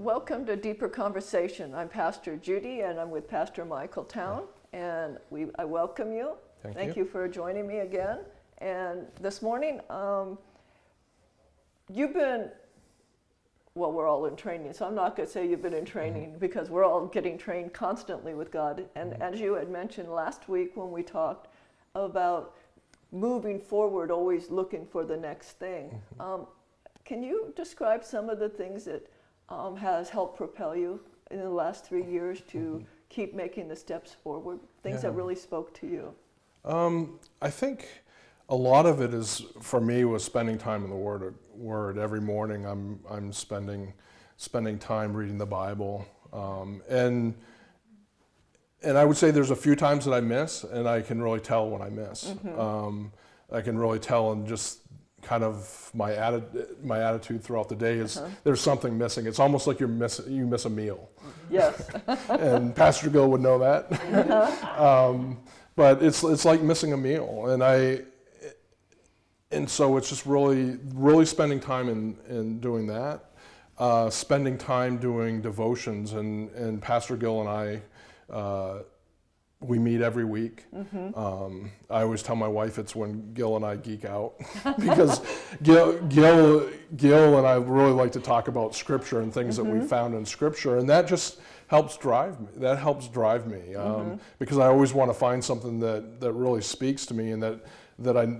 Welcome to Deeper Conversation. I'm Pastor Judy, and I'm with Pastor Michael Towne, and I welcome you. Thank you for joining me again. And this morning, you've been, well, we're all in training, so I'm not going to say you've been in training because we're all getting trained constantly with God. And as you had mentioned last week when we talked about moving forward, always looking for the next thing. Can you describe some of the things that has helped propel you in the last 3 years to keep making the steps forward, things that really spoke to you? I think a lot of it is, for me, was spending time in the Word. Every morning I'm spending time reading the Bible. And I would say there's a few times that I miss, and I can really tell when I miss. I can really tell in just kind of my attitude throughout the day is there's something missing. It's almost like you miss a meal. Yes. And Pastor Gill would know that. But it's like missing a meal, and so it's just really spending time in doing that, spending time doing devotions, and Pastor Gill and I, we meet every week. I always tell my wife it's when Gil and I geek out because Gil and I really like to talk about Scripture and things that we found in Scripture, and that just helps drive me. That helps drive me because I always want to find something that really speaks to me and that I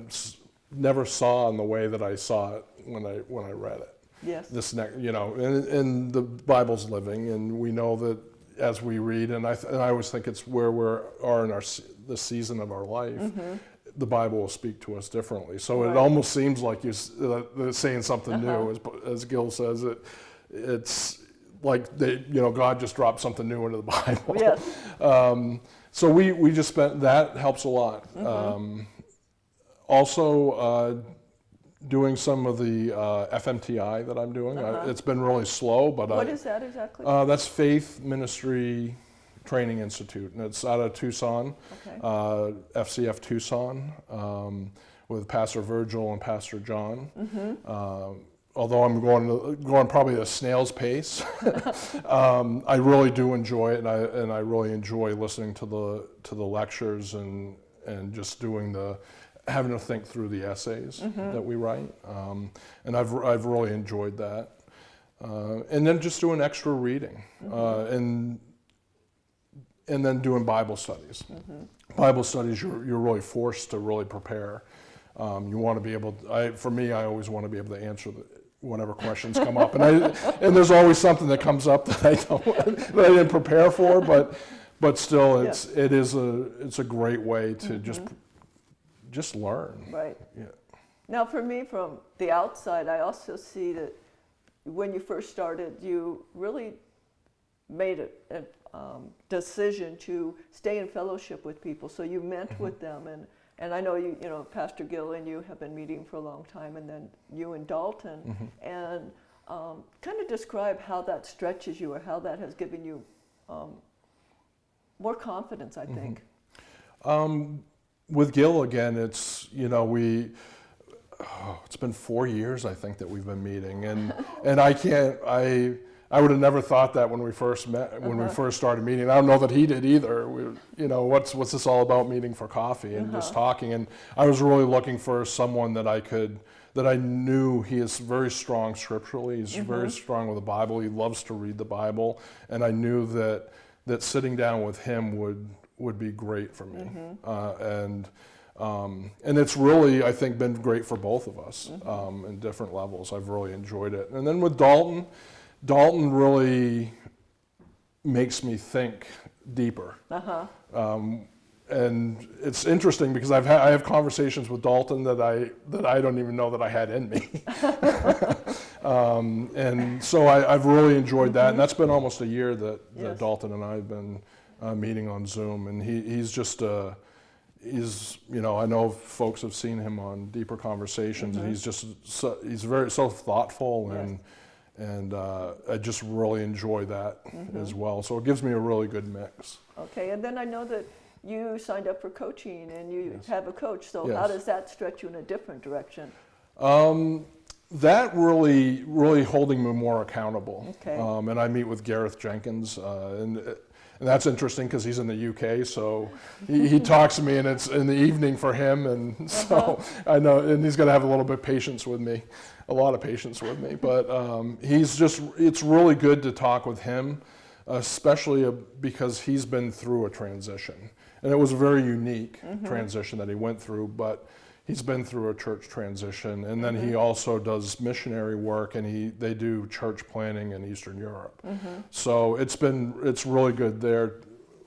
never saw in the way that I saw it when I read it. Yes. And the Bible's living, and we know that as we read, and I always think it's where we are in the season of our life. The Bible will speak to us differently. So it almost seems like you're saying something new, as Gil says. It's like God just dropped something new into the Bible. Yes. So we just spent, that helps a lot. Also, doing some of the FMTI that I'm doing. It's been really slow, but what is that exactly? That's Faith Ministry Training Institute, and it's out of Tucson, FCF Tucson, with Pastor Virgil and Pastor John. Although I'm going probably at a snail's pace, I really do enjoy it, and I really enjoy listening to the lectures and just having to think through the essays that we write, and I've really enjoyed that, and then just doing extra reading, and then doing Bible studies. Bible studies, you're really forced to really prepare. You want to be able. For me, I always want to be able to answer whatever questions come up, and there's always something that comes up that I didn't prepare for, but still, it's a great way to just learn. Right. Yeah. Now, for me, from the outside, I also see that when you first started, you really made a decision to stay in fellowship with people. So you met with them, and I know you know Pastor Gill and you have been meeting for a long time, and then you and Dalton, and kind of describe how that stretches you, or how that has given you more confidence, I think. With Gil again, it's it's been 4 years, I think, that we've been meeting, and I would have never thought that when we first met, when we first started meeting. I don't know that he did either. What's this all about, meeting for coffee and just talking? And I was really looking for someone that I knew he is very strong scripturally. He's very strong with the Bible. He loves to read the Bible, and I knew that sitting down with him would be great for me, and it's really, I think, been great for both of us in different levels. I've really enjoyed it. And then with Dalton really makes me think deeper. And it's interesting because I have conversations with Dalton that I don't even know that I had in me. And so I've really enjoyed that, and that's been almost a year that Dalton and I have been meeting on Zoom, and he's just I know folks have seen him on Deeper Conversations, and he's very so thoughtful, and I just really enjoy that as well. So it gives me a really good mix. Okay, and then I know that you signed up for coaching, and you have a coach. So how does that stretch you in a different direction? That really holding me more accountable. Okay. And I meet with Gareth Jenkins, and that's interesting because he's in the UK, so he talks to me, and it's in the evening for him, and so I know, and he's going to have a little bit of patience with me, a lot of patience with me. But it's really good to talk with him, especially because he's been through a transition, and it was a very unique transition that he went through, but he's been through a church transition, and then he also does missionary work, and they do church planting in Eastern Europe. So it's really good there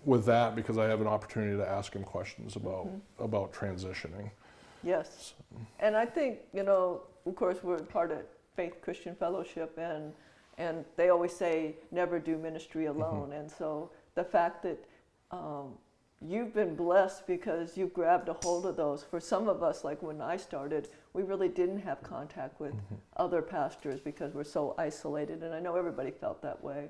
with that, because I have an opportunity to ask him questions about transitioning. Yes. And I think, of course, we're part of Faith Christian Fellowship, and they always say never do ministry alone. And so the fact that you've been blessed because you've grabbed a hold of those. For some of us, like when I started, we really didn't have contact with other pastors because we're so isolated, and I know everybody felt that way.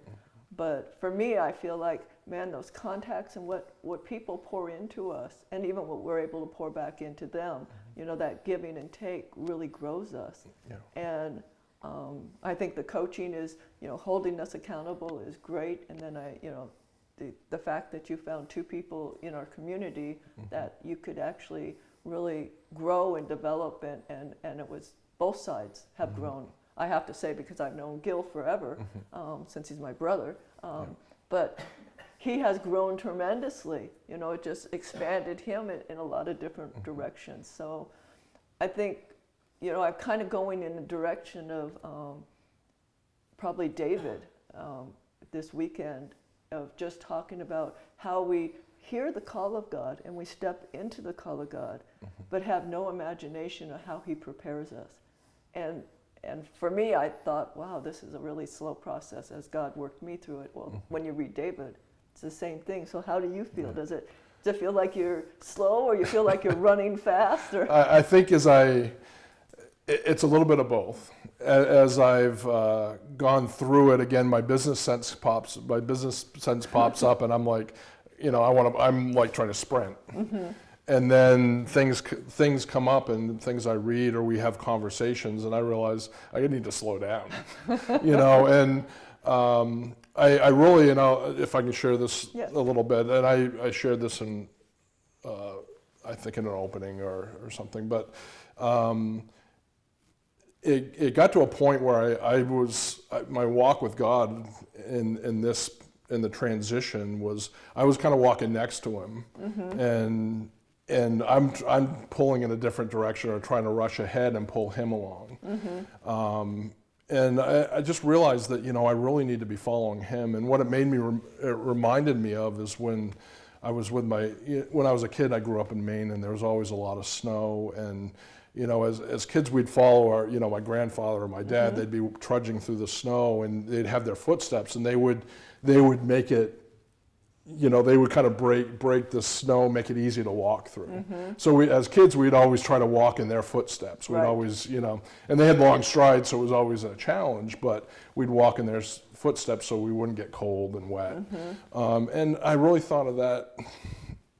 But for me, I feel like, man, those contacts and what people pour into us, and even what we're able to pour back into them, that giving and take really grows us. Yeah. And I think the coaching is, holding us accountable is great, and then the fact that you found two people in our community that you could actually really grow and develop, and it was both sides have grown. I have to say, because I've known Gil forever, since he's my brother, but he has grown tremendously. It just expanded him in a lot of different directions. So I think, I'm kind of going in the direction of probably David this weekend, of just talking about how we hear the call of God and we step into the call of God, but have no imagination of how he prepares us. And for me, I thought, wow, this is a really slow process as God worked me through it. Well, when you read David, it's the same thing. So how do you feel? Does it feel like you're slow, or you feel like you're running fast? Or I think it's a little bit of both. As I've gone through it again, my business sense pops up, and I'm like, I'm like trying to sprint. And then things come up, and things I read, or we have conversations, and I realize I need to slow down. And I really, if I can share this a little bit, and I shared this in, I think in an opening or something, but it got to a point where my walk with God in the transition was, I was kind of walking next to him, and I'm pulling in a different direction, or trying to rush ahead and pull him along. And I just realized that, I really need to be following him. And what it reminded me of is when I was a kid, I grew up in Maine, and there was always a lot of snow, and as kids, we'd follow my grandfather or my dad. They'd be trudging through the snow, and they'd have their footsteps, and they would make it, they would kind of break the snow, make it easy to walk through. So as kids, we'd always try to walk in their footsteps. We'd always, and they had long strides, so it was always a challenge, but we'd walk in their footsteps so we wouldn't get cold and wet. And I really thought of that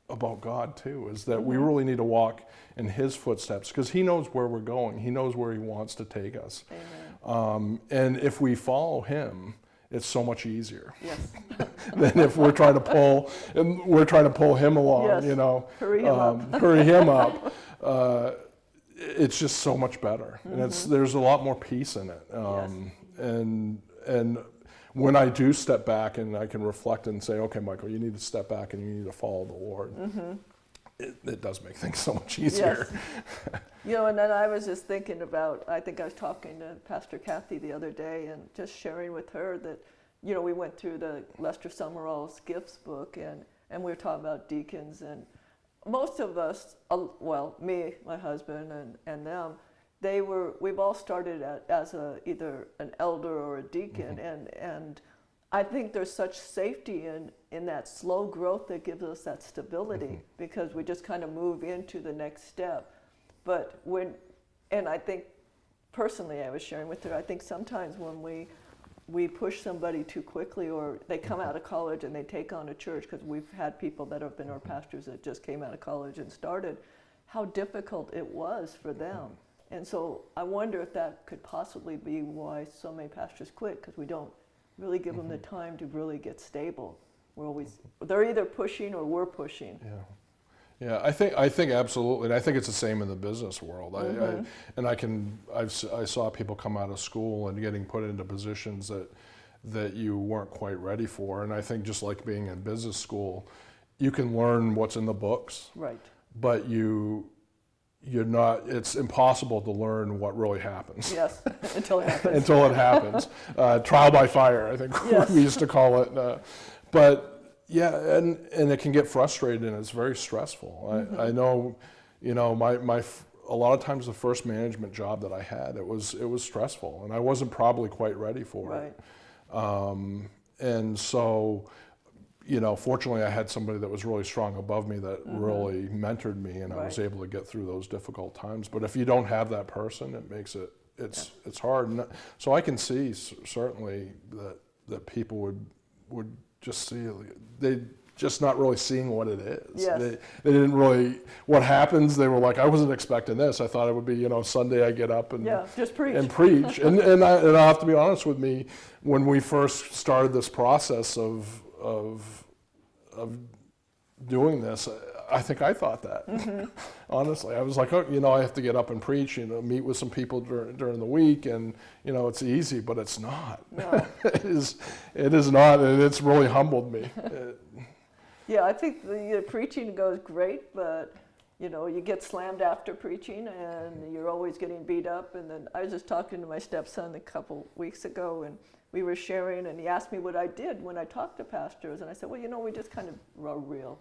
about God too, is that we really need to walk in his footsteps, because he knows where we're going. He knows where he wants to take us. And if we follow him, it's so much easier than if we're trying to pull him along. Hurry him up. It's just so much better, and there's a lot more peace in it. And when I do step back and I can reflect and say, okay, Michael, you need to step back and you need to follow the Lord. It does make things so much easier. And then I was just thinking about, I think I was talking to Pastor Kathy the other day, and just sharing with her that, we went through the Lester Summerall's Gifts book, and we were talking about deacons, and most of us, me, my husband, and them, we've all started as either an elder or a deacon, and I think there's such safety in that slow growth that gives us that stability, because we just kind of move into the next step. But and I think personally, I was sharing with her, I think sometimes when we push somebody too quickly, or they come out of college and they take on a church, because we've had people that have been our pastors that just came out of college and started, how difficult it was for them. And so I wonder if that could possibly be why so many pastors quit, because we don't really give them the time to really get stable. They're either pushing or we're pushing. Yeah. Yeah, I think absolutely, and I think it's the same in the business world. I saw people come out of school and getting put into positions that you weren't quite ready for, and I think just like being in business school, you can learn what's in the books, Right. but you're not. It's impossible to learn what really happens. Yes, until it happens. Until it happens. Trial by fire, I think Yes. we used to call it. But yeah, and it can get frustrating, and it's very stressful. I know, a lot of times the first management job that I had, it was stressful, and I wasn't probably quite ready for it. And so, fortunately I had somebody that was really strong above me that really mentored me, and I was able to get through those difficult times. But if you don't have that person, it makes it's hard. And so I can see certainly that people would just see, they just not really seeing what it is. Yes. They didn't really, what happens, they were like, I wasn't expecting this. I thought it would be, Sunday I get up and just preach. And preach. and I'll have to be honest with me, when we first started this process of doing this, I think I thought that. Honestly, I was like, I have to get up and preach, meet with some people during the week, and it's easy, but it's not. No. It is not, and it's really humbled me. Yeah, I think the preaching goes great, but you get slammed after preaching, and you're always getting beat up. And then I was just talking to my stepson a couple weeks ago, and we were sharing, and he asked me what I did when I talked to pastors, and I said, well, we just kind of are real.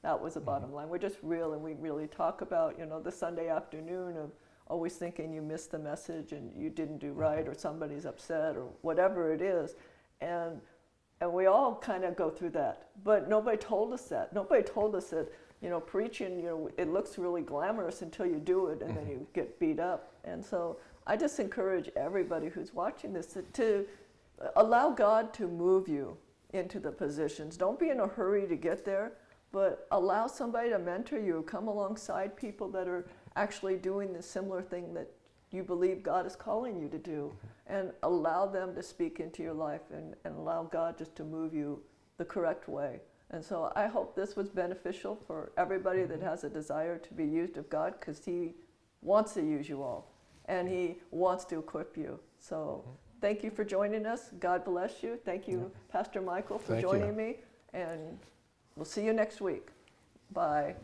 That was the bottom line. We're just real, and we really talk about, the Sunday afternoon of always thinking you missed the message and you didn't do right, or somebody's upset, or whatever it is. And we all kind of go through that. But nobody told us that. Nobody told us that, preaching, it looks really glamorous until you do it, and then you get beat up. And so I just encourage everybody who's watching this to allow God to move you into the positions. Don't be in a hurry to get there, but allow somebody to mentor you, come alongside people that are actually doing the similar thing that you believe God is calling you to do, and allow them to speak into your life, and allow God just to move you the correct way. And so I hope this was beneficial for everybody that has a desire to be used of God, because He wants to use you all, and He wants to equip you. So thank you for joining us. God bless you. Thank you, Pastor Michael, for joining me. And we'll see you next week. Bye.